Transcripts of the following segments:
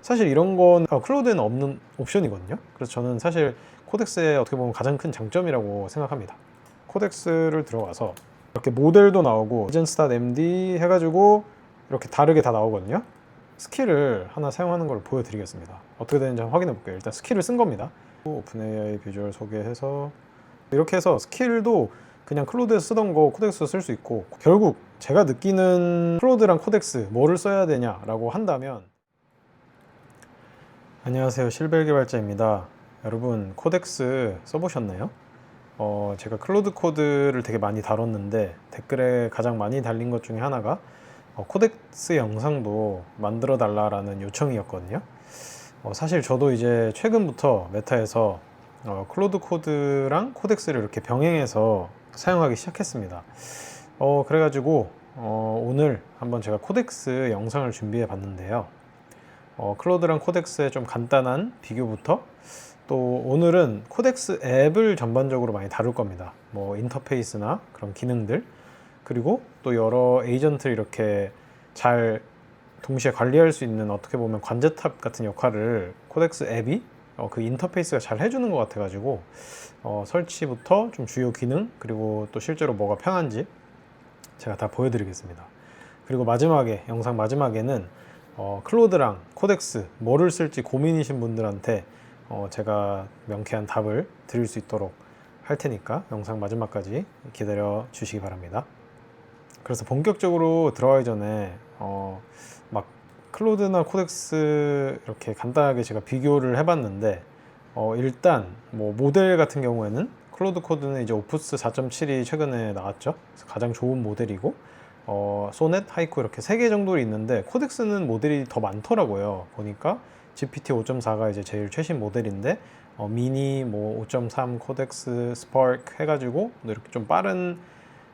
사실 이런 건 클로드에는 없는 옵션이거든요. 그래서 저는 사실 코덱스의 어떻게 보면 가장 큰 장점이라고 생각합니다. 코덱스를 들어가서 이렇게 모델도 나오고 agents.md 해가지고 이렇게 다르게 다 나오거든요. 스킬을 하나 사용하는 걸 보여드리겠습니다. 어떻게 되는지 한번 확인해 볼게요. 일단 스킬을 쓴 겁니다. 오픈AI 비주얼 소개해서 이렇게 해서 스킬도 그냥 클로드에서 쓰던 거 코덱스 쓸 수 있고, 결국 제가 느끼는 클로드랑 코덱스 뭐를 써야 되냐라고 한다면, 안녕하세요, 실벨 개발자입니다. 여러분 코덱스 써보셨나요? 제가 클로드 코드를 되게 많이 다뤘는데 댓글에 가장 많이 달린 것 중에 하나가 코덱스 영상도 만들어 달라라는 요청이었거든요. 사실 저도 이제 최근부터 메타에서 클로드 코드랑 코덱스를 이렇게 병행해서 사용하기 시작했습니다. 그래가지고 오늘 한번 제가 코덱스 영상을 준비해 봤는데요. 클로드랑 코덱스의 좀 간단한 비교부터, 또 오늘은 코덱스 앱을 전반적으로 많이 다룰 겁니다. 뭐 인터페이스나 그런 기능들, 그리고 또 여러 에이전트를 이렇게 잘 동시에 관리할 수 있는, 어떻게 보면 관제탑 같은 역할을 코덱스 앱이 그 인터페이스가 잘 해주는 것 같아가지고 설치부터 좀 주요 기능, 그리고 또 실제로 뭐가 편한지 제가 다 보여드리겠습니다. 그리고 마지막에, 영상 마지막에는 클로드랑 코덱스 뭐를 쓸지 고민이신 분들한테 제가 명쾌한 답을 드릴 수 있도록 할 테니까 영상 마지막까지 기다려 주시기 바랍니다. 그래서 본격적으로 들어가기 전에 막 클로드나 코덱스 이렇게 간단하게 제가 비교를 해봤는데, 일단 뭐 모델 같은 경우에는 클로드 코드는 이제 오프스 4.7이 최근에 나왔죠. 그래서 가장 좋은 모델이고, 소넷, 하이쿠 이렇게 3개 정도 있는데 코덱스는 모델이 더 많더라고요. 보니까 GPT 5.4가 이제 제일 최신 모델인데 미니, 뭐 5.3, 코덱스, 스파크 해가지고 이렇게 좀 빠른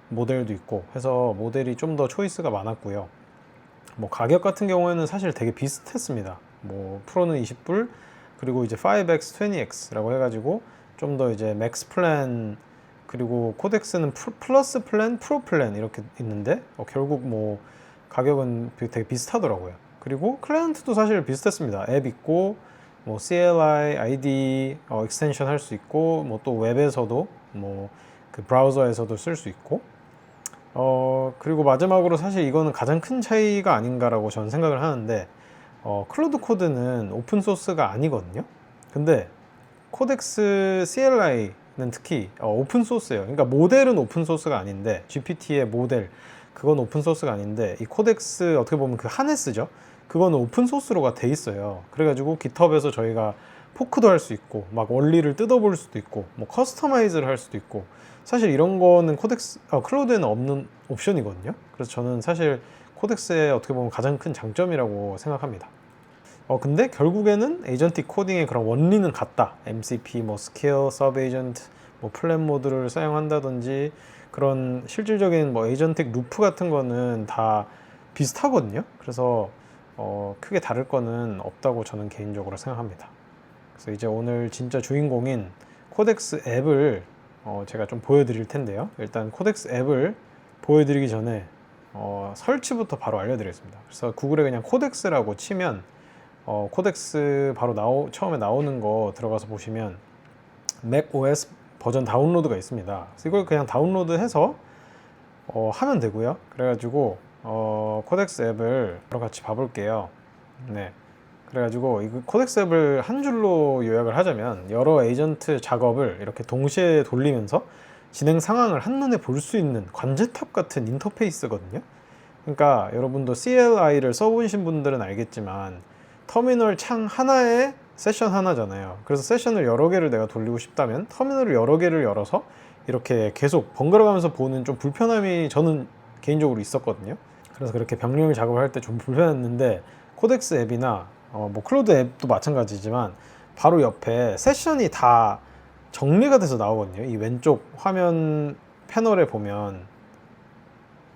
모델도 있고 해서 모델이 좀 더 초이스가 많았고요. 뭐 가격 같은 경우에는 사실 되게 비슷했습니다. 뭐 프로는 20불, 그리고 이제 5X, 20X라고 해가지고 좀 더 이제 맥스 플랜, 그리고 코덱스는 플러스 플랜, 프로 플랜 이렇게 있는데 결국 뭐 가격은 되게 비슷하더라고요. 그리고 클라이언트도 사실 비슷했습니다. 앱 있고 뭐 CLI, ID 익스텐션 할 수 있고, 뭐 또 웹에서도 뭐 그 브라우저에서도 쓸 수 있고, 그리고 마지막으로 사실 이거는 가장 큰 차이가 아닌가라고 저는 생각을 하는데, 클로드 코드는 오픈 소스가 아니거든요. 근데 코덱스 CLI는 특히 오픈 소스예요. 그러니까 모델은 오픈 소스가 아닌데, GPT의 모델 그건 오픈 소스가 아닌데, 이 코덱스 어떻게 보면 그 하네스죠. 그거는 오픈 소스로가 돼 있어요. 그래가지고 깃허브에서 저희가 포크도 할 수 있고, 막 원리를 뜯어볼 수도 있고, 뭐 커스터마이즈를 할 수도 있고, 사실 이런 거는 클로드에는 없는 옵션이거든요. 그래서 저는 사실 코덱스의 어떻게 보면 가장 큰 장점이라고 생각합니다. 근데 결국에는 에이전틱 코딩의 그런 원리는 같다. MCP, 뭐 스케일, 서브 에이전트, 뭐 플랜 모드를 사용한다든지, 그런 실질적인 뭐 에이전틱 루프 같은 거는 다 비슷하거든요. 그래서 크게 다를 거는 없다고 저는 개인적으로 생각합니다. 그래서 이제 오늘 진짜 주인공인 코덱스 앱을 제가 좀 보여드릴 텐데요. 일단 코덱스 앱을 보여드리기 전에 설치부터 바로 알려드리겠습니다. 그래서 구글에 그냥 코덱스라고 치면 코덱스 바로 처음에 나오는 거 들어가서 보시면 맥 OS 버전 다운로드가 있습니다. 그래서 이걸 그냥 다운로드해서 하면 되고요. 그래가지고 코덱스 앱을 바로 같이 봐볼게요. 네. 그래가지고 이 코덱스 앱을 한 줄로 요약을 하자면, 여러 에이전트 작업을 이렇게 동시에 돌리면서 진행 상황을 한눈에 볼 수 있는 관제탑 같은 인터페이스거든요. 그러니까 여러분도 CLI를 써보신 분들은 알겠지만 터미널 창 하나에 세션 하나잖아요. 그래서 세션을 여러 개를 내가 돌리고 싶다면 터미널을 여러 개를 열어서 이렇게 계속 번갈아가면서 보는 좀 불편함이 저는 개인적으로 있었거든요. 그래서 그렇게 병렬 작업을 할 때 좀 불편했는데, 코덱스 앱이나 뭐 클로드 앱도 마찬가지지만 바로 옆에 세션이 다 정리가 돼서 나오거든요. 이 왼쪽 화면 패널에 보면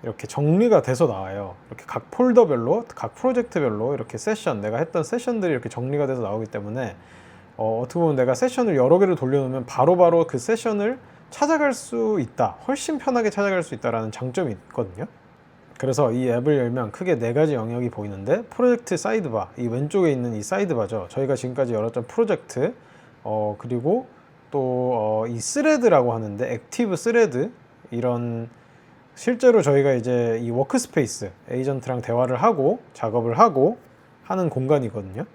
이렇게 정리가 돼서 나와요. 이렇게 각 폴더별로, 각 프로젝트별로 이렇게 내가 했던 세션들이 이렇게 정리가 돼서 나오기 때문에 어떻게 보면 내가 세션을 여러 개를 돌려놓으면 바로바로 그 세션을 찾아갈 수 있다, 훨씬 편하게 찾아갈 수 있다라는 장점이 있거든요. 그래서 이 앱을 열면 크게 네 가지 영역이 보이는데, 프로젝트 사이드바, 이 왼쪽에 있는 이 사이드바죠. 저희가 지금까지 열었던 프로젝트, 그리고 또 이 스레드라고 하는데, 액티브 스레드, 이런 실제로 저희가 이제 이 워크스페이스 에이전트랑 대화를 하고 작업을 하고 하는 공간이거든요.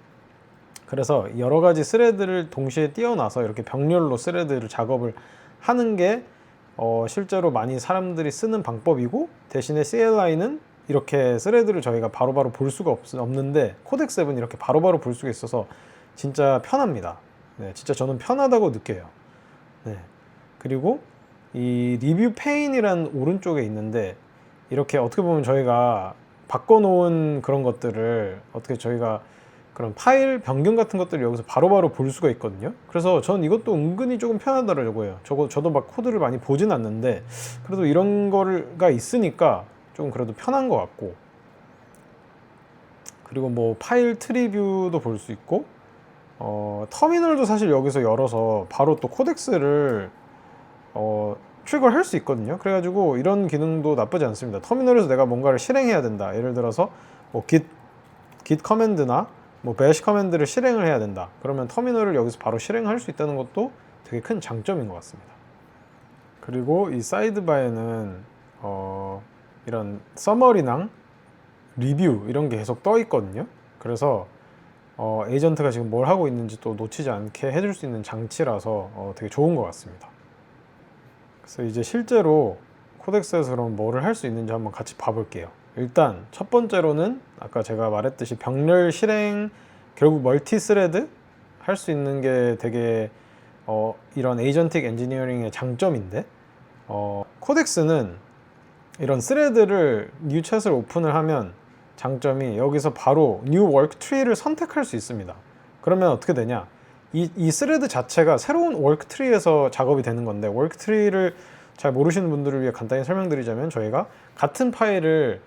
그래서 여러 가지 스레드를 동시에 띄워놔서 이렇게 병렬로 스레드를 작업을 하는 게 실제로 많이 사람들이 쓰는 방법이고, 대신에 CLI는 이렇게 스레드를 저희가 바로바로 볼 수가 없는데 코덱스 앱은 이렇게 바로바로 볼 수가 있어서 진짜 편합니다. 네, 진짜 저는 편하다고 느껴요. 네. 그리고 이 리뷰 페인이란 오른쪽에 있는데, 이렇게 어떻게 보면 저희가 바꿔놓은 그런 것들을 어떻게 저희가 그런 파일 변경 같은 것들을 여기서 바로바로 볼 수가 있거든요. 그래서 전 이것도 은근히 조금 편하더라고요. 저도 막 코드를 많이 보진 않는데 그래도 이런 거가 있으니까 좀 그래도 편한 것 같고, 그리고 뭐 파일 트리뷰도 볼 수 있고, 터미널도 사실 여기서 열어서 바로 또 코덱스를 트리거를 할 수 있거든요. 그래가지고 이런 기능도 나쁘지 않습니다. 터미널에서 내가 뭔가를 실행해야 된다. 예를 들어서 뭐 git 커맨드나 뭐 bash 커맨드를 실행을 해야 된다. 그러면 터미널을 여기서 바로 실행할 수 있다는 것도 되게 큰 장점인 것 같습니다. 그리고 이 사이드바에는 이런 서머리랑 리뷰 이런 게 계속 떠 있거든요. 그래서 에이전트가 지금 뭘 하고 있는지 또 놓치지 않게 해줄 수 있는 장치라서 되게 좋은 것 같습니다. 그래서 이제 실제로 코덱스에서 그럼 뭐를 할 수 있는지 한번 같이 봐볼게요. 일단 첫 번째로는 아까 제가 말했듯이 병렬 실행, 결국 멀티 스레드 할 수 있는 게 되게 이런 에이전틱 엔지니어링의 장점인데, 코덱스는 이런 스레드를 뉴 챗을 오픈을 하면 장점이 여기서 바로 뉴 워크 트리를 선택할 수 있습니다. 그러면 어떻게 되냐, 이 스레드 자체가 새로운 워크 트리에서 작업이 되는 건데, 워크 트리를 잘 모르시는 분들을 위해 간단히 설명드리자면, 저희가 같은 파일을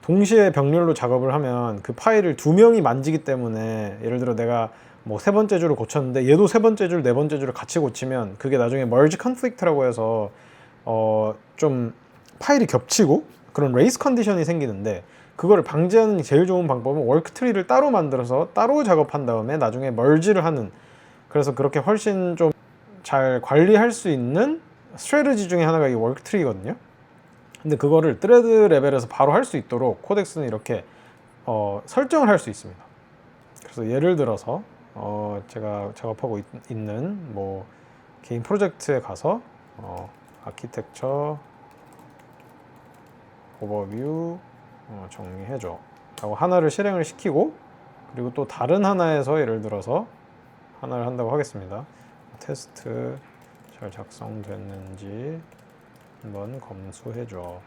동시에 병렬로 작업을 하면 그 파일을 두 명이 만지기 때문에, 예를 들어 내가 뭐 세 번째 줄을 고쳤는데 얘도 세 번째 줄, 네 번째 줄을 같이 고치면 그게 나중에 merge conflict라고 해서 좀 파일이 겹치고 그런 레이스 컨디션이 생기는데, 그거를 방지하는 제일 좋은 방법은 워크 트리를 따로 만들어서 따로 작업한 다음에 나중에 merge를 하는, 그래서 그렇게 훨씬 좀 잘 관리할 수 있는 스트래티지 중에 하나가 이 워크 트리거든요. 근데 그거를 트레드 레벨에서 바로 할 수 있도록 코덱스는 이렇게 설정을 할 수 있습니다. 그래서 예를 들어서 제가 작업하고 있는 뭐 개인 프로젝트에 가서 아키텍처 오버뷰 정리해줘 라고 하나를 실행을 시키고, 그리고 또 다른 하나에서 예를 들어서 하나를 한다고 하겠습니다. 테스트 잘 작성됐는지 한번 검수해줘.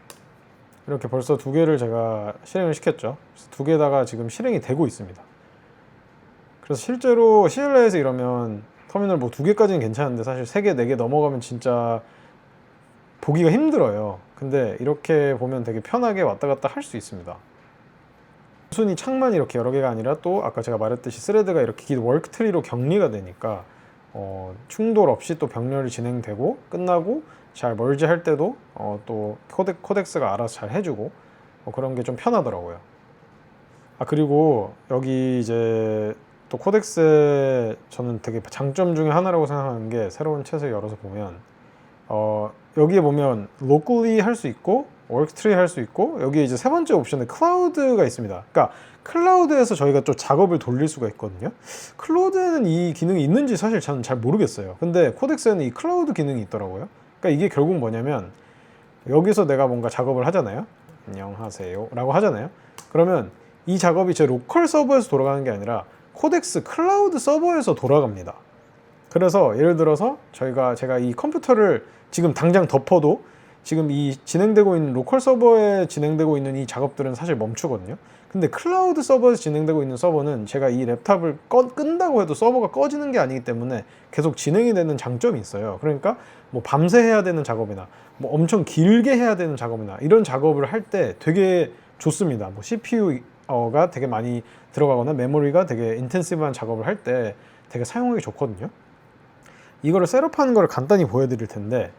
이렇게 벌써 두 개를 제가 실행을 시켰죠. 두 개다가 지금 실행이 되고 있습니다. 그래서 실제로 CLI에서 이러면 터미널 뭐 두 개까지는 괜찮은데 사실 세 개, 네 개 넘어가면 진짜 보기가 힘들어요. 근데 이렇게 보면 되게 편하게 왔다 갔다 할 수 있습니다. 단순히 창만 이렇게 여러 개가 아니라 또 아까 제가 말했듯이 스레드가 이렇게 깃 워크 트리로 격리가 되니까 충돌 없이 또 병렬이 진행되고, 끝나고 잘 멀지 할 때도 또 코덱스가 알아서 잘 해주고 그런 게 좀 편하더라고요. 그리고 여기 이제 또 코덱스에 저는 되게 장점 중에 하나라고 생각하는 게, 새로운 챗을 열어서 보면 여기에 보면 locally 할 수 있고 워크트리 할 수 있고, 여기에 이제 세 번째 옵션에 클라우드가 있습니다. 그러니까 클라우드에서 저희가 또 작업을 돌릴 수가 있거든요. 클라우드에는 이 기능이 있는지 사실 저는 잘 모르겠어요. 근데 코덱스에는 이 클라우드 기능이 있더라고요. 그러니까 이게 결국 뭐냐면, 여기서 내가 뭔가 작업을 하잖아요. 안녕하세요 라고 하잖아요. 그러면 이 작업이 제 로컬 서버에서 돌아가는 게 아니라 코덱스 클라우드 서버에서 돌아갑니다. 그래서 예를 들어서 제가 이 컴퓨터를 지금 당장 덮어도 지금 이 진행되고 있는 로컬 서버에 진행되고 있는 이 작업들은 사실 멈추거든요. 근데 클라우드 서버에서 진행되고 있는 서버는 제가 이 랩탑을 끈다고 해도 서버가 꺼지는 게 아니기 때문에 계속 진행이 되는 장점이 있어요. 그러니까 뭐 밤새 해야 되는 작업이나 뭐 엄청 길게 해야 되는 작업이나 이런 작업을 할 때 되게 좋습니다. 뭐 CPU가 되게 많이 들어가거나 메모리가 되게 인텐시브한 작업을 할 때 되게 사용하기 좋거든요. 이거를 셋업하는 걸 간단히 보여드릴 텐데,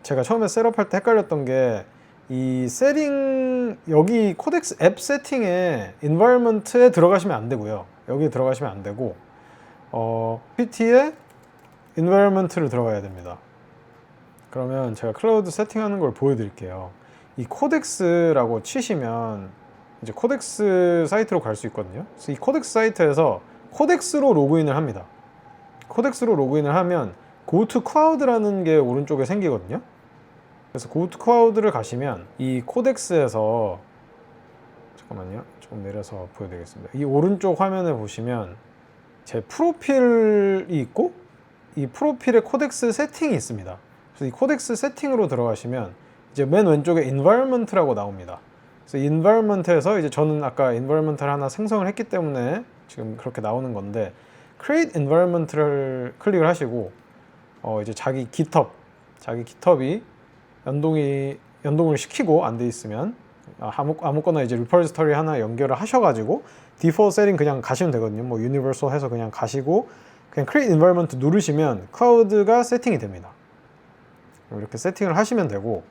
제가 처음에 셋업할 때 헷갈렸던 게, 이 세팅 여기 코덱스 앱 세팅에 environment에 들어가시면 안 되고요. 여기 들어가시면 안 되고 PT에 environment를 들어가야 됩니다. 그러면 제가 클라우드 세팅하는 걸 보여드릴게요. 이 코덱스라고 치시면 이제 코덱스 사이트로 갈 수 있거든요. 그래서 이 코덱스 사이트에서 코덱스로 로그인을 합니다. 코덱스로 로그인을 하면 Go to Cloud라는 게 오른쪽에 생기거든요. 그래서 Go to Cloud를 가시면 이 코덱스에서 잠깐만요. 조금 내려서 보여드리겠습니다. 이 오른쪽 화면에 보시면 제 프로필이 있고 이 프로필에 코덱스 세팅이 있습니다. 그래서 이 코덱스 세팅으로 들어가시면 이제 맨 왼쪽에 environment라고 나옵니다. 그래서 environment에서 이제 저는 아까 environment를 하나 생성을 했기 때문에 지금 그렇게 나오는 건데 create environment를 클릭을 하시고 이제 자기 GitHub이 연동을 시키고 안 돼 있으면 아무거나 이제 리포지터리 하나 연결을 하셔가지고 디폴트 세팅 그냥 가시면 되거든요. 뭐 유니버설 해서 그냥 가시고 그냥 create environment 누르시면 클라우드가 세팅이 됩니다. 이렇게 세팅을 하시면 되고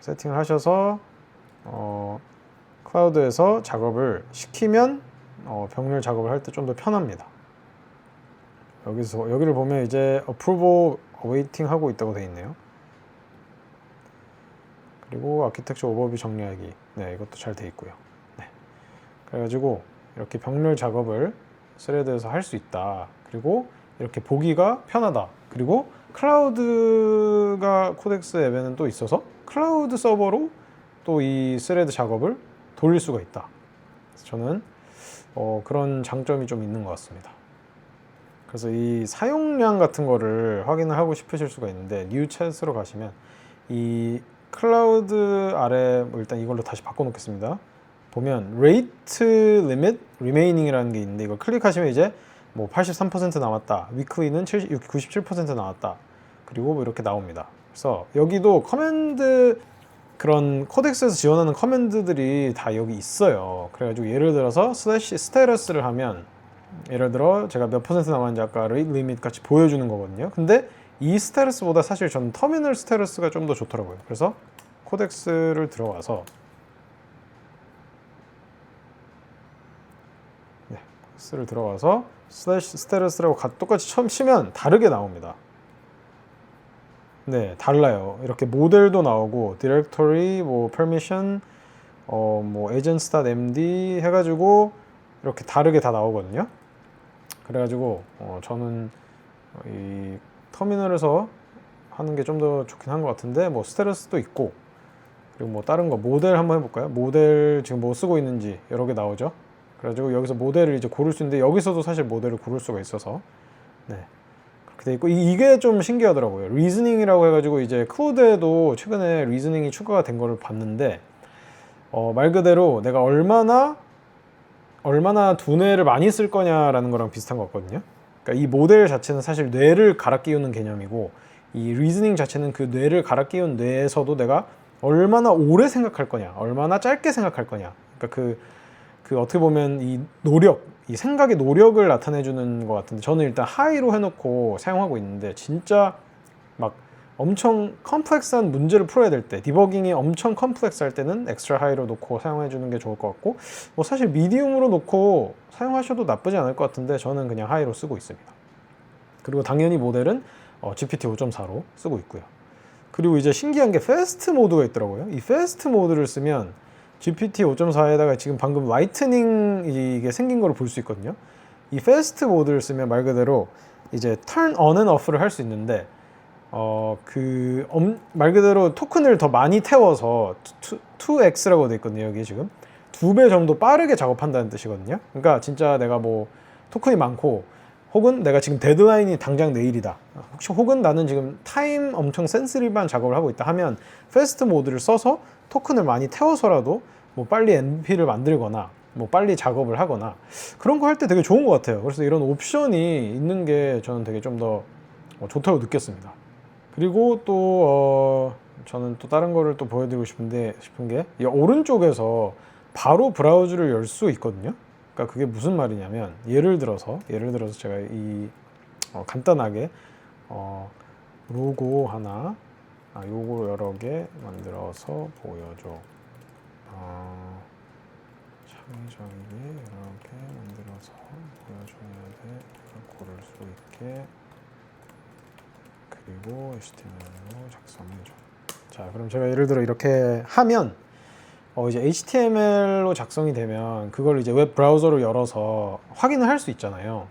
세팅을 하셔서 클라우드에서 작업을 시키면 병렬 작업을 할 때 좀 더 편합니다. 여기를 보면 이제 approval awaiting 하고 있다고 되어 있네요. 그리고 아키텍처 오버뷰 정리하기. 네, 이것도 잘 되어 있고요. 네. 그래가지고 이렇게 병렬 작업을 스레드에서 할 수 있다. 그리고 이렇게 보기가 편하다. 그리고 클라우드가 코덱스 앱에는 또 있어서 클라우드 서버로 또 이 스레드 작업을 돌릴 수가 있다. 그래서 저는 그런 장점이 좀 있는 것 같습니다. 그래서 이 사용량 같은 거를 확인을 하고 싶으실 수가 있는데 New Chat으로 가시면 이 클라우드 아래 일단 이걸로 다시 바꿔놓겠습니다. 보면 Rate Limit Remaining이라는 게 있는데 이걸 클릭하시면 이제 뭐 83% 남았다. Weekly는 97% 나왔다. 그리고 뭐 이렇게 나옵니다. 그래서 여기도 커맨드 그런 코덱스에서 지원하는 커맨드들이 다 여기 있어요. 그래가지고 예를 들어서 슬래시 스테러스를 하면 예를 들어 제가 몇 퍼센트 남았는지 아까 레이트 리밋 같이 보여주는 거거든요. 근데 이 스테러스보다 사실 저는 터미널 스테러스가 좀 더 좋더라고요. 그래서 코덱스를 들어가서 코덱스를 들어가서 슬래시 스테러스라고 똑같이 처음 치면 다르게 나옵니다. 네, 달라요. 이렇게 모델도 나오고 디렉토리, 뭐 permission, 뭐 agents.md 해가지고 이렇게 다르게 다 나오거든요. 그래가지고 저는 이 터미널에서 하는 게 좀 더 좋긴 한 것 같은데 뭐 스테러스도 있고 그리고 뭐 다른 거 모델 한번 해볼까요? 모델 지금 뭐 쓰고 있는지 여러 개 나오죠. 그래가지고 여기서 모델을 이제 고를 수 있는데 여기서도 사실 모델을 고를 수가 있어서 네. 돼 있고 이게 좀 신기하더라고요. 리즈닝이라고 해가지고 이제 코드에도 최근에 리즈닝이 추가가 된 거를 봤는데 말 그대로 내가 얼마나 두뇌를 많이 쓸 거냐라는 거랑 비슷한 것 같거든요. 그러니까 이 모델 자체는 사실 뇌를 갈아 끼우는 개념이고 이 리즈닝 자체는 그 뇌를 갈아 끼운 뇌에서도 내가 얼마나 오래 생각할 거냐, 얼마나 짧게 생각할 거냐. 그러니까 그 어떻게 보면 이 생각의 노력을 나타내주는 것 같은데 저는 일단 하이로 해놓고 사용하고 있는데 진짜 막 엄청 컴플렉스한 문제를 풀어야 될 때 디버깅이 엄청 컴플렉스할 때는 엑스트라 하이로 놓고 사용해주는 게 좋을 것 같고 뭐 사실 미디움으로 놓고 사용하셔도 나쁘지 않을 것 같은데 저는 그냥 하이로 쓰고 있습니다. 그리고 당연히 모델은 GPT 5.4로 쓰고 있고요. 그리고 이제 신기한 게 패스트 모드가 있더라고요. 이 패스트 모드를 쓰면 GPT 5.4에다가 지금 방금 라이트닝 이게 생긴 걸 볼 수 있거든요. 이 패스트 모드를 쓰면 말 그대로 이제 turn on and off를 할 수 있는데 말 그대로 토큰을 더 많이 태워서 2x라고 돼 있거든요. 여기 지금 2배 정도 빠르게 작업한다는 뜻이거든요. 그러니까 진짜 내가 뭐 토큰이 많고 혹은 내가 지금 데드라인이 당장 내일이다. 혹은 나는 지금 타임 엄청 센시티브한 작업을 하고 있다 하면 패스트 모드를 써서 토큰을 많이 태워서라도 뭐 빨리 NP를 만들거나 뭐 빨리 작업을 하거나 그런 거 할 때 되게 좋은 것 같아요. 그래서 이런 옵션이 있는 게 저는 되게 좀 더 좋다고 느꼈습니다. 그리고 또 저는 또 다른 거를 또 보여드리고 싶은 게 이 오른쪽에서 바로 브라우저를 열 수 있거든요. 그러니까 그게 무슨 말이냐면 예를 들어서 제가 이 간단하게 로고 하나 요거 여러 개 만들어서 보여줘. 창의적이게 여러 개 만들어서 보여줘야 돼. 이걸 고를 수 있게. 그리고 HTML로 작성해줘. 자, 그럼 제가 예를 들어 이렇게 하면 이제 HTML로 작성이 되면 그걸 이제 웹 브라우저로 열어서 확인을 할 수 있잖아요.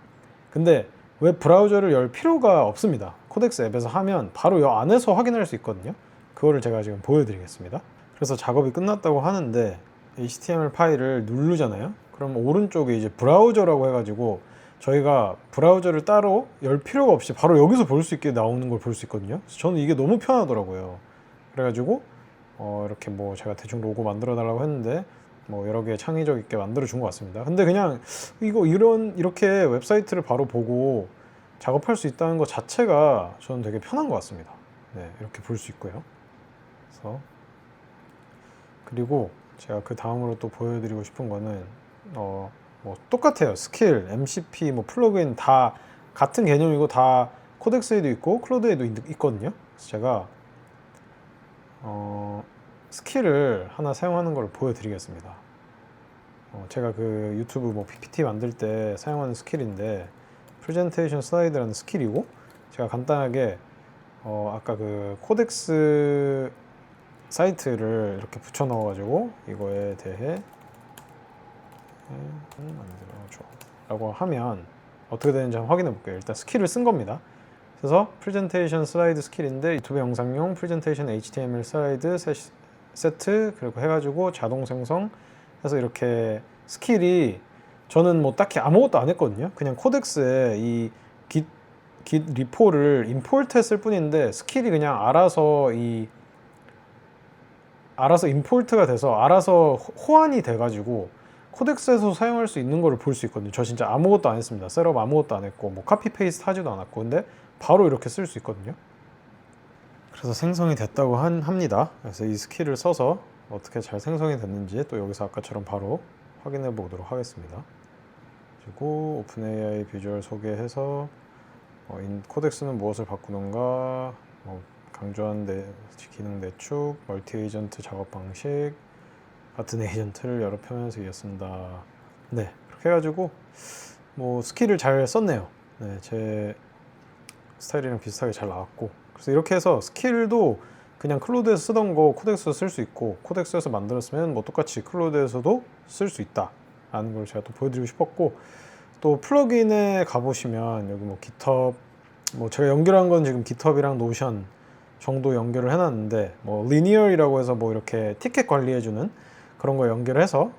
근데 웹 브라우저를 열 필요가 없습니다. 코덱스 앱에서 하면 바로 이 안에서 확인할 수 있거든요. 그거를 제가 지금 보여드리겠습니다. 그래서 작업이 끝났다고 하는데 HTML 파일을 누르잖아요. 그럼 오른쪽에 이제 브라우저라고 해가지고 저희가 브라우저를 따로 열 필요가 없이 바로 여기서 볼 수 있게 나오는 걸 볼 수 있거든요. 그래서 저는 이게 너무 편하더라고요. 그래가지고 이렇게 뭐 제가 대충 로고 만들어 달라고 했는데 뭐 여러 개 창의적 있게 만들어 준 것 같습니다. 근데 그냥 이렇게 웹사이트를 바로 보고 작업할 수 있다는 것 자체가 저는 되게 편한 것 같습니다. 네, 이렇게 볼 수 있고요. 그리고 제가 그 다음으로 또 보여드리고 싶은 거는 뭐 똑같아요. 스킬, MCP, 뭐 플러그인 다 같은 개념이고 다 코덱스에도 있고 클로드에도 있거든요. 그래서 제가 스킬을 하나 사용하는 걸 보여드리겠습니다. 제가 그 유튜브 뭐 PPT 만들 때 사용하는 스킬인데 프레젠테이션 슬라이드라는 스킬이고, 제가 간단하게 아까 그 코덱스 사이트를 이렇게 붙여 넣어 가지고 이거에 대해 만들어줘 라고 하면 어떻게 되는지 한번 확인해 볼게요. 일단 스킬을 쓴 겁니다. 그래서 프레젠테이션 슬라이드 스킬인데 유튜브 영상용 프레젠테이션 HTML 슬라이드 세트 그리고 해가지고 자동 생성 해서 이렇게 스킬이, 저는 뭐 딱히 아무것도 안 했거든요. 그냥 코덱스에 이 git 리포를 임포트 했을 뿐인데 스킬이 그냥 알아서 임포트가 돼서 알아서 호환이 돼가지고 코덱스에서 사용할 수 있는 거를 볼 수 있거든요. 저 진짜 아무것도 안 했습니다. 셋업 아무것도 안 했고 뭐 카피 페이스트 하지도 않았고, 근데 바로 이렇게 쓸 수 있거든요. 그래서 생성이 됐다고 합니다. 그래서 이 스킬을 써서 어떻게 잘 생성이 됐는지 또 여기서 아까처럼 바로 확인해 보도록 하겠습니다. 그리고 오픈AI 비주얼 소개해서 코덱스는 무엇을 바꾸는가, 강조한 기능 내축, 멀티 에이전트 작업 방식, 같은 에이전트를 여러 표면에서 이었습니다. 네, 그렇게 해가지고 뭐 스킬을 잘 썼네요. 네, 제 스타일이랑 비슷하게 잘 나왔고, 그래서 이렇게 해서 스킬도 그냥 클로드에서 쓰던 거 코덱스에서 쓸 수 있고, 코덱스에서 만들었으면 뭐 똑같이 클로드에서도 쓸 수 있다 라는 걸 제가 또 보여드리고 싶었고, 또 플러그인에 가보시면 여기 뭐 GitHub, 뭐 제가 연결한 건 지금 GitHub이랑 노션 정도 연결을 해놨는데, 뭐 리니어이라고 해서 뭐 이렇게 티켓 관리해주는 그런 거 연결해서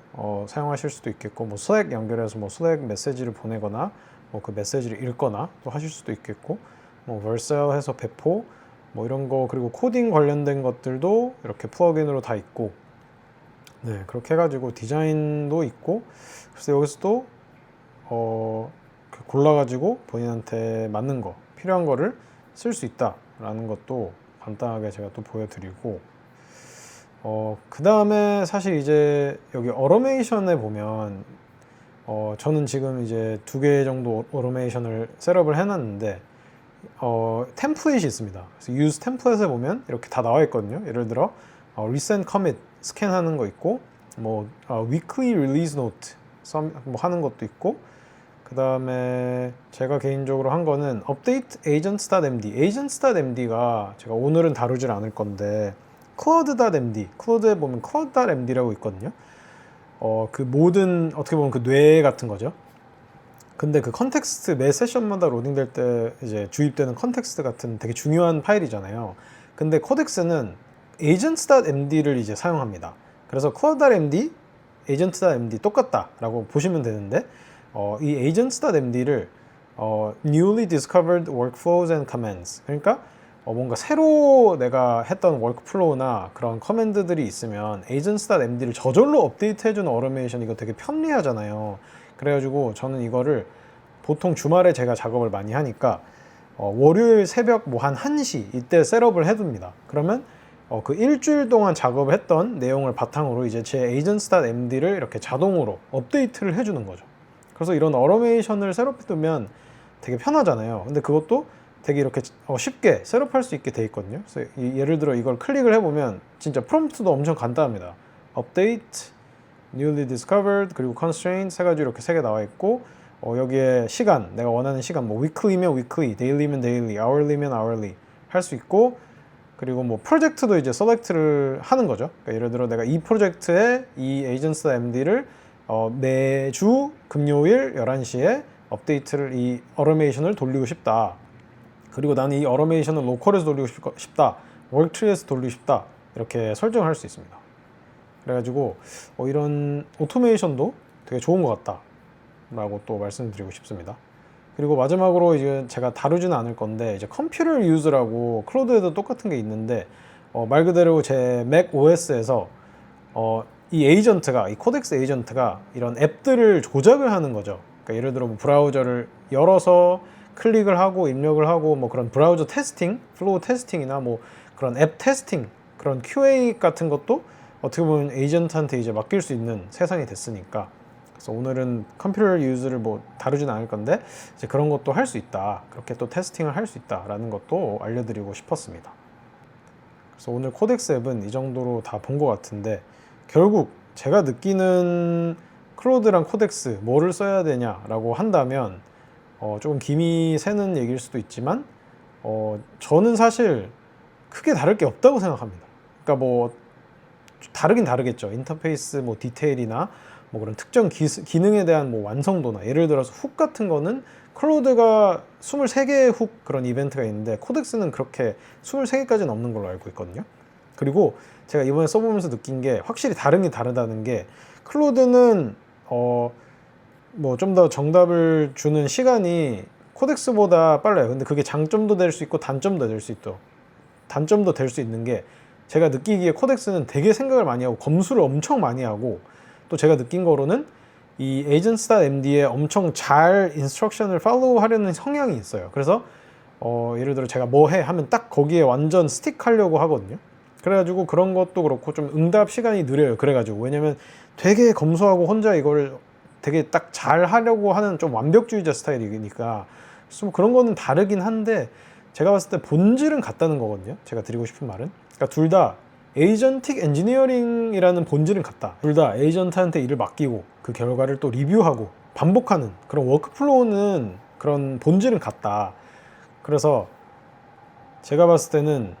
사용하실 수도 있겠고, 뭐 슬랙 연결해서 뭐 슬랙 메시지를 보내거나 뭐 그 메시지를 읽거나 또 하실 수도 있겠고, 뭐 vercel 해서 배포 뭐 이런 거, 그리고 코딩 관련된 것들도 이렇게 플러그인으로 다 있고, 네, 그렇게 해가지고 디자인도 있고, 그래서 여기서도 골라가지고 본인한테 맞는 거, 필요한 거를 쓸 수 있다라는 것도 간단하게 제가 또 보여드리고, 그 다음에 사실 이제 여기 어로메이션에 보면 저는 지금 이제 2개 정도 어로메이션을 셋업을 해놨는데 템플릿이 있습니다. 그래서 use 템플릿에 보면 이렇게 다 나와 있거든요. 예를 들어 recent commit 스캔하는 거 있고, 뭐 weekly release note 뭐 하는 것도 있고, 그 다음에 제가 개인적으로 한 거는 update agents.md. agents.md가 제가 오늘은 다루질 않을 건데 cloud.md, 클로드에 보면 cloud.md라고 있거든요. 그 모든 어떻게 보면 그 뇌 같은 거죠. 근데 그 컨텍스트 매 세션마다 로딩될 때 이제 주입되는 컨텍스트 같은 되게 중요한 파일이잖아요. 근데 코덱스는 agents.md를 이제 사용합니다. 그래서 cloud.md, agents.md 똑같다라고 보시면 되는데, 이 agents.md를 newly discovered workflows and commands, 그러니까 뭔가 새로 내가 했던 워크플로우나 그런 커맨드들이 있으면 agents.md를 저절로 업데이트 해주는 어로메이션, 이거 되게 편리하잖아요. 그래가지고 저는 이거를 보통 주말에 제가 작업을 많이 하니까 월요일 새벽 뭐 한 1시 이때 셋업을 해둡니다. 그러면 그 일주일 동안 작업을 했던 내용을 바탕으로 이제 제 agents.md를 이렇게 자동으로 업데이트를 해주는 거죠. 그래서 이런 어로메이션을 셋업해두면 되게 편하잖아요. 근데 그것도 되게 이렇게 쉽게 셋업할 수 있게 돼 있거든요. 그래서 예를 들어 이걸 클릭을 해보면 진짜 프롬프트도 엄청 간단합니다. update, newly discovered, 그리고 constraint 세 가지 이렇게 세 개 나와 있고 여기에 시간, 내가 원하는 시간, 뭐 weekly면 weekly, daily면 daily, hourly면 hourly 할 수 있고, 그리고 뭐 프로젝트도 이제 셀렉트를 하는 거죠. 그러니까 예를 들어 내가 이 프로젝트에 이 에이전스 MD를 매주 금요일 11시에 업데이트를, 이 어로메이션을 돌리고 싶다. 그리고 나는 이 어로메이션을 로컬에서 돌리고 싶다. 월트리에서 돌리고 싶다. 이렇게 설정을 할 수 있습니다. 그래가지고 이런 오토메이션도 되게 좋은 것 같다 라고 또 말씀드리고 싶습니다. 그리고 마지막으로 이제 제가 다루지는 않을 건데, 이제 컴퓨터 유즈라고 클로드에도 똑같은 게 있는데 말 그대로 제 맥 OS에서 이 에이전트가, 이 코덱스 에이전트가 이런 앱들을 조작을 하는 거죠. 그러니까 예를 들어 뭐 브라우저를 열어서 클릭을 하고 입력을 하고 뭐 그런 브라우저 테스팅, 플로우 테스팅이나 뭐 그런 앱 테스팅, 그런 QA 같은 것도 어떻게 보면 에이전트한테 이제 맡길 수 있는 세상이 됐으니까, 그래서 오늘은 컴퓨터 유즈를 뭐 다루진 않을 건데 이제 그런 것도 할 수 있다, 그렇게 또 테스팅을 할 수 있다라는 것도 알려드리고 싶었습니다. 그래서 오늘 코덱스 앱은 이 정도로 다 본 것 같은데, 결국 제가 느끼는 클로드랑 코덱스 뭐를 써야 되냐라고 한다면 조금 김이 새는 얘기일 수도 있지만 저는 사실 크게 다를 게 없다고 생각합니다. 그러니까 뭐 다르긴 다르겠죠. 인터페이스 뭐 디테일이나 뭐 그런 특정 기능에 대한 뭐 완성도나, 예를 들어서 훅 같은 거는 클로드가 23개의 훅 그런 이벤트가 있는데 코덱스는 그렇게 23개까지는 없는 걸로 알고 있거든요. 그리고 제가 이번에 써보면서 느낀 게 확실히 다르긴 다르다는 게, 클로드는 뭐 좀 더 정답을 주는 시간이 코덱스보다 빨라요. 근데 그게 장점도 될 수 있고 단점도 될 수 있는 게, 제가 느끼기에 코덱스는 되게 생각을 많이 하고 검수를 엄청 많이 하고, 또 제가 느낀 거로는 이 agents.md에 엄청 잘 인스트럭션을 팔로우 하려는 성향이 있어요. 그래서 예를 들어 제가 뭐 해 하면 딱 거기에 완전 스틱 하려고 하거든요. 그래가지고 그런 것도 그렇고 좀 응답 시간이 느려요. 그래가지고 왜냐면 되게 검수하고 혼자 이걸 되게 딱 잘 하려고 하는 좀 완벽주의자 스타일이니까, 좀 그런 거는 다르긴 한데 제가 봤을 때 본질은 같다는 거거든요. 제가 드리고 싶은 말은, 그러니까 둘 다 에이전틱 엔지니어링이라는 본질은 같다. 둘 다 에이전트한테 일을 맡기고 그 결과를 또 리뷰하고 반복하는 그런 워크플로우는, 그런 본질은 같다. 그래서 제가 봤을 때는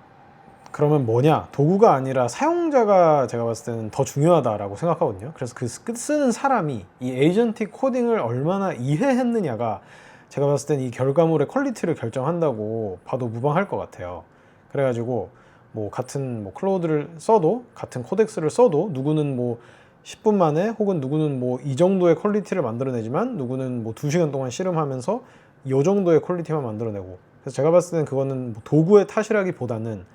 그러면 뭐냐, 도구가 아니라 사용자가 제가 봤을 때는 더 중요하다라고 생각하거든요. 그래서 그 쓰는 사람이 이 에이전틱 코딩을 얼마나 이해했느냐가 제가 봤을 때는 이 결과물의 퀄리티를 결정한다고 봐도 무방할 것 같아요. 그래가지고 뭐 같은 뭐 클로드를 써도, 같은 코덱스를 써도 누구는 뭐 10분 만에, 혹은 누구는 뭐 이 정도의 퀄리티를 만들어내지만 누구는 뭐 2시간 동안 씨름하면서 이 정도의 퀄리티만 만들어내고, 그래서 제가 봤을 때는 그거는 뭐 도구의 탓이라기보다는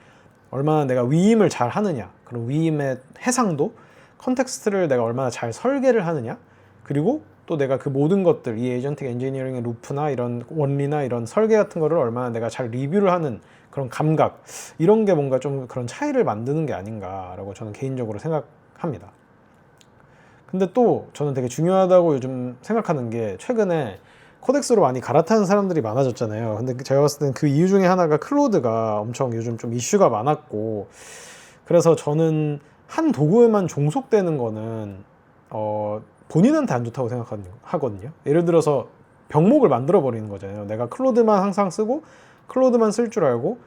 얼마나 내가 위임을 잘 하느냐, 그런 위임의 해상도, 컨텍스트를 내가 얼마나 잘 설계를 하느냐, 그리고 또 내가 그 모든 것들, 이 에이전틱 엔지니어링의 루프나 이런 원리나 이런 설계 같은 거를 얼마나 내가 잘 리뷰를 하는 그런 감각, 이런 게 뭔가 좀 그런 차이를 만드는 게 아닌가라고 저는 개인적으로 생각합니다. 근데 또 저는 되게 중요하다고 요즘 생각하는 게, 최근에 코덱스로 많이 갈아타는 사람들이 많아졌잖아요. 근데 제가 봤을 땐 그 이유 중에 하나가 클로드가 엄청 요즘 좀 이슈가 많았고, 그래서 저는 한 도구에만 종속되는 거는 본인한테 안 좋다고 생각하거든요. 예를 들어서 병목을 만들어 버리는 거잖아요. 내가 클로드만 항상 쓰고 클로드만 쓸 줄 알고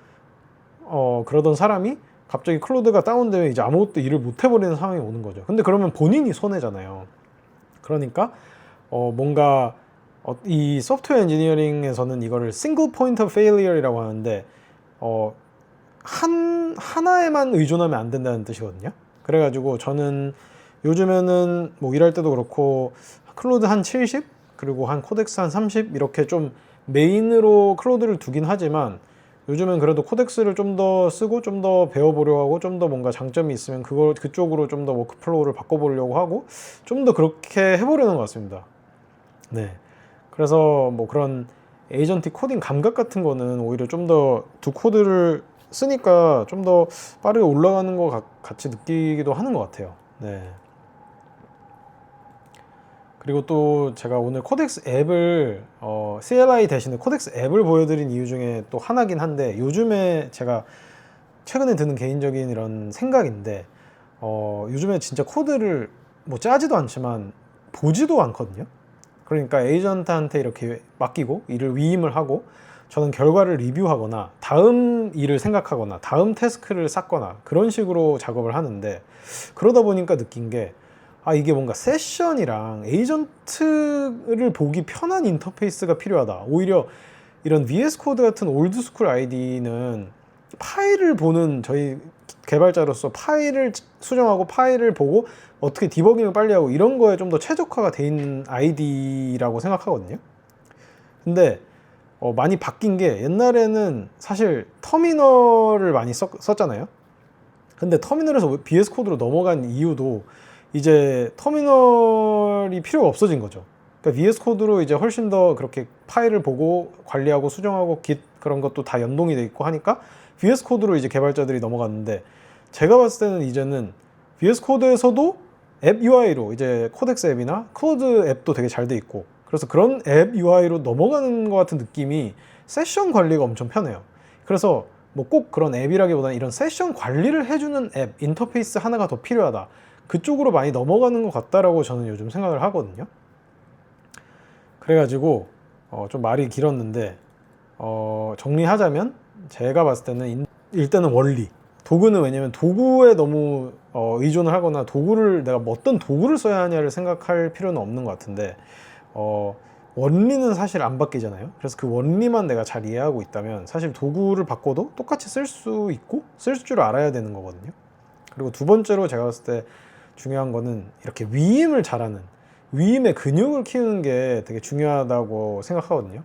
그러던 사람이 갑자기 클로드가 다운되면 이제 아무것도 일을 못 해버리는 상황이 오는 거죠. 근데 그러면 본인이 손해잖아요. 그러니까 뭔가 이 소프트웨어 엔지니어링에서는 이거를 싱글 포인트 오브 페일리어라고 하는데, 하나에만 의존하면 안 된다는 뜻이거든요. 그래가지고 저는 요즘에는 뭐 일할 때도 그렇고 클로드 한 70, 그리고 한 코덱스 한 30 이렇게 좀 메인으로 클로드를 두긴 하지만, 요즘엔 그래도 코덱스를 좀 더 쓰고 좀 더 배워보려고 하고, 좀 더 뭔가 장점이 있으면 그쪽으로 좀 더 워크플로우를 바꿔보려고 하고, 좀 더 그렇게 해보려는 것 같습니다. 네. 그래서 뭐 그런 에이전틱 코딩 감각 같은 거는 오히려 좀 더 두 코드를 쓰니까 좀 더 빠르게 올라가는 것 같이 느끼기도 하는 것 같아요. 네. 그리고 또 제가 오늘 코덱스 앱을 CLI 대신에 코덱스 앱을 보여드린 이유 중에 또 하나긴 한데, 요즘에 제가 최근에 드는 개인적인 이런 생각인데, 요즘에 진짜 코드를 뭐 짜지도 않지만 보지도 않거든요. 그러니까 에이전트한테 이렇게 맡기고 일을 위임을 하고, 저는 결과를 리뷰하거나 다음 일을 생각하거나 다음 태스크를 쌓거나 그런 식으로 작업을 하는데, 그러다 보니까 느낀 게, 이게 뭔가 세션이랑 에이전트를 보기 편한 인터페이스가 필요하다. 오히려 이런 VS 코드 같은 올드스쿨 아이디는 파일을 보는, 저희 개발자로서 파일을 수정하고 파일을 보고 어떻게 디버깅을 빨리 하고 이런 거에 좀 더 최적화가 돼 있는 아이디라고 생각하거든요. 근데 많이 바뀐 게, 옛날에는 사실 터미널을 많이 썼잖아요. 근데 터미널에서 VS 코드로 넘어간 이유도 이제 터미널이 필요가 없어진 거죠. 그러니까 VS 코드로 이제 훨씬 더 그렇게 파일을 보고 관리하고 수정하고 깃 그런 것도 다 연동이 돼 있고 하니까 VS 코드로 이제 개발자들이 넘어갔는데, 제가 봤을 때는 이제는 VS 코드에서도 앱 UI로 이제 코덱스 앱이나 코드 앱도 되게 잘 돼 있고, 그래서 그런 앱 UI로 넘어가는 것 같은 느낌이, 세션 관리가 엄청 편해요. 그래서 뭐 꼭 그런 앱이라기보다는 이런 세션 관리를 해주는 앱, 인터페이스 하나가 더 필요하다. 그쪽으로 많이 넘어가는 것 같다라고 저는 요즘 생각을 하거든요. 그래가지고 좀 말이 길었는데, 정리하자면 제가 봤을 때는 일단은 원리. 도구는, 왜냐면 도구에 너무 의존을 하거나 도구를 내가 뭐 어떤 도구를 써야 하냐를 생각할 필요는 없는 것 같은데, 어, 원리는 사실 안 바뀌잖아요. 그래서 그 원리만 내가 잘 이해하고 있다면 사실 도구를 바꿔도 똑같이 쓸 수 있고 쓸 줄 알아야 되는 거거든요. 그리고 두 번째로 제가 봤을 때 중요한 거는, 이렇게 위임을 잘하는, 위임의 근육을 키우는 게 되게 중요하다고 생각하거든요.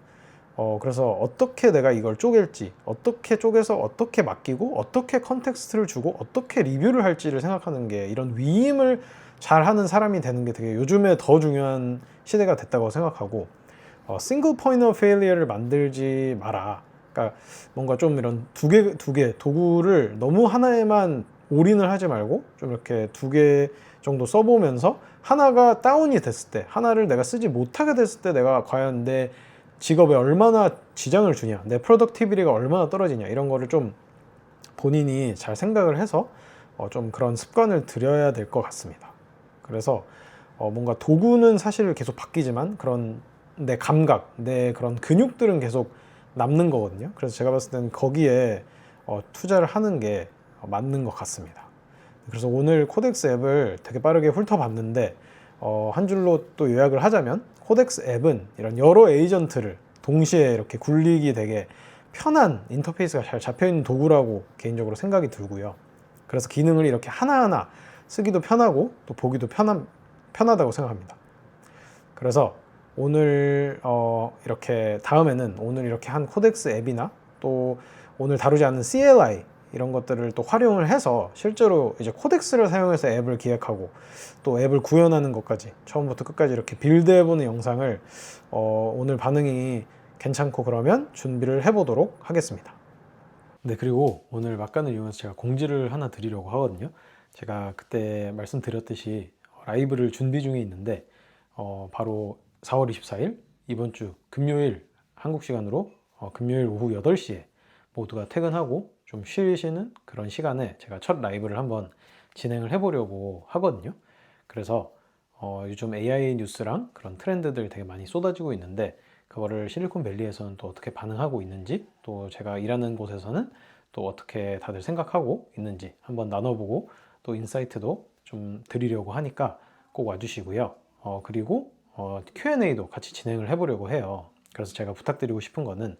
그래서 어떻게 내가 이걸 쪼갤지, 어떻게 쪼개서 어떻게 맡기고 어떻게 컨텍스트를 주고 어떻게 리뷰를 할지를 생각하는 게, 이런 위임을 잘하는 사람이 되는 게 되게 요즘에 더 중요한 시대가 됐다고 생각하고, 싱글 포인트 오브 페일리어를 만들지 마라. 그러니까 뭔가 좀 이런 두 개 도구를 너무 하나에만 올인을 하지 말고, 좀 이렇게 두 개 정도 써보면서 하나가 다운이 됐을 때, 하나를 내가 쓰지 못하게 됐을 때 내가 과연 내 직업에 얼마나 지장을 주냐, 내 프로덕티비티가 얼마나 떨어지냐, 이런 거를 좀 본인이 잘 생각을 해서 좀 그런 습관을 들여야 될 것 같습니다. 그래서 뭔가 도구는 사실 계속 바뀌지만, 그런 내 감각, 내 그런 근육들은 계속 남는 거거든요. 그래서 제가 봤을 때는 거기에 투자를 하는 게 맞는 것 같습니다. 그래서 오늘 코덱스 앱을 되게 빠르게 훑어봤는데, 한 줄로 또 요약을 하자면, 코덱스 앱은 이런 여러 에이전트를 동시에 이렇게 굴리기 되게 편한 인터페이스가 잘 잡혀있는 도구라고 개인적으로 생각이 들고요. 그래서 기능을 이렇게 하나하나 쓰기도 편하고 또 보기도 편하다고 생각합니다. 그래서 오늘 이렇게 다음에는 오늘 이렇게 한 코덱스 앱이나 또 오늘 다루지 않는 CLI 이런 것들을 또 활용을 해서 실제로 이제 코덱스를 사용해서 앱을 기획하고 또 앱을 구현하는 것까지 처음부터 끝까지 이렇게 빌드해보는 영상을 오늘 반응이 괜찮고 그러면 준비를 해보도록 하겠습니다. 네, 그리고 오늘 막간을 이용해서 제가 공지를 하나 드리려고 하거든요. 제가 그때 말씀드렸듯이 라이브를 준비 중에 있는데, 바로 4월 24일 이번 주 금요일 한국 시간으로 금요일 오후 8시에 모두가 퇴근하고 좀 쉬시는 그런 시간에 제가 첫 라이브를 한번 진행을 해보려고 하거든요. 그래서 요즘 AI 뉴스랑 그런 트렌드들 되게 많이 쏟아지고 있는데, 그거를 실리콘밸리에서는 또 어떻게 반응하고 있는지, 또 제가 일하는 곳에서는 또 어떻게 다들 생각하고 있는지 한번 나눠보고, 또 인사이트도 좀 드리려고 하니까 꼭 와주시고요. 그리고 Q&A도 같이 진행을 해보려고 해요. 그래서 제가 부탁드리고 싶은 거는,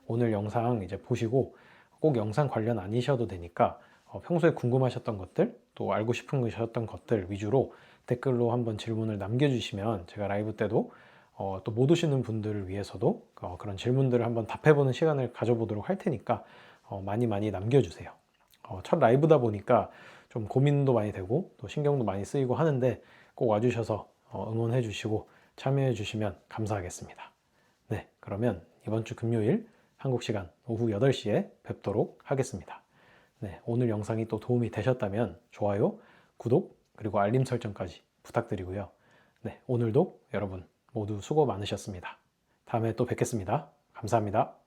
오늘 영상 이제 보시고 꼭 영상 관련 아니셔도 되니까 평소에 궁금하셨던 것들, 또 알고 싶으셨던 것들 위주로 댓글로 한번 질문을 남겨주시면, 제가 라이브 때도 또 못 오시는 분들을 위해서도 그런 질문들을 한번 답해보는 시간을 가져보도록 할 테니까 많이 많이 남겨주세요. 첫 라이브다 보니까 좀 고민도 많이 되고 또 신경도 많이 쓰이고 하는데, 꼭 와주셔서 응원해 주시고 참여해 주시면 감사하겠습니다. 네, 그러면 이번 주 금요일 한국 시간 오후 8시에 뵙도록 하겠습니다. 네, 오늘 영상이 또 도움이 되셨다면 좋아요, 구독, 그리고 알림 설정까지 부탁드리고요. 네, 오늘도 여러분 모두 수고 많으셨습니다. 다음에 또 뵙겠습니다. 감사합니다.